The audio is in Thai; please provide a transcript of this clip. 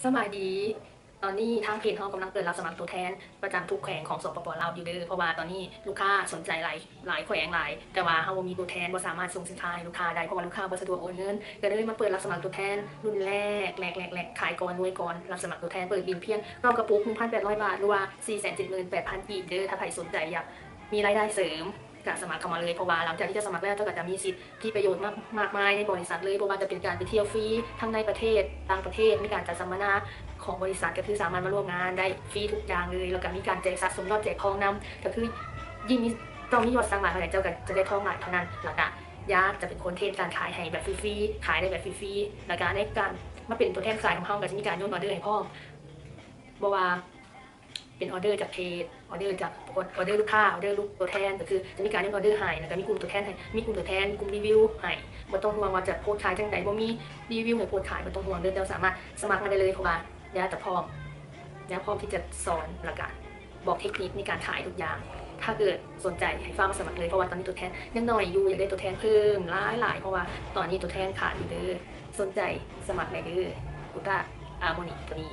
สบายดีตอนนี้ทางเพจเขากำลังเปิดรับสมัครตัวแทนประจำทุกแขวงของสปป.ลาวอยู่เด้อเพราะว่าตอนนี้ลูกค้าสนใจหลายแขวงหลายแต่ว่าเขาบ่มีตัวแทนบ่สามารถส่งสินค้าให้ลูกค้าได้เพราะว่าลูกค้าบ่สะดวกโอนเงินก็เลยมาเปิดรับสมัครตัวแทนรุ่นแรกขายก่อนรวยก่อนรับสมัครตัวแทนเปิดบินเพียงรอบกระปุก 1,800 บาทหรือว่า 478,000 กีบเด้อถ้าใครสนใจอยากมีรายได้เสริมก็สมัครเข้ามาเลยเพราะว่าหลังจากที่จะสมัครแล้วเจ้าก็จะมีสิทธิประโยชน์มากมายในบริษัทเลยเพราะว่าจะเป็นการไปเที่ยวฟรีทั้งในประเทศต่างประเทศมีการจัดสัมมนาของบริษัทก็คือสามารถมาร่วมงานได้ฟรีทุกอย่างเลยแล้วก็มีการแจกสะสมยอดแจกทองนำก็คือยิ่งมีต้องมียอดสั่งหลายเท่าไหร่เจ้าก็จะได้ทองหลายเท่านั้นแล้วก็ยากจะเป็นคนเทรนการขายให้แบบฟรีๆขายได้แบบฟรีๆแล้วก็ในการมาเป็นตัวแทนขายของเขาก็จะมีการโยนออเดอร์ให้พ่อบ่ว่าเป็นออเดอร์จากเพจออเดอร์จากออเดอร์ลูกค้าออเดอร์ลูกตัวแทนก็คือจะมีการยื่นออเดอร์ให้แล้วก็มีกลุ่มตัวแทนให้มีกลุ่มตัวแทนกลุ่มรีวิวให้บ่ต้องห่วงว่าจะโพสต์ขายจังใดบ่มีรีวิวให้โพสต์ขายบ่ต้องห่วงเด้อเจ้าสามารถสมัครมาได้เลยเพราะว่าย่าจะพร้อมที่จะสอนแล้วก็บอกเทคนิคในการขายทุกอย่างถ้าเกิดสนใจให้ฟ้ามาสมัครเลยเพราะว่าตอนนี้ตัวแทนยังน้อยอยู่อยากได้ตัวแทนเพิ่มหลายเพราะว่าตอนนี้ตัวแทนขาดอยู่เด้อสนใจสมัครได้เด้อกูต้าอาโมนิตัวนี้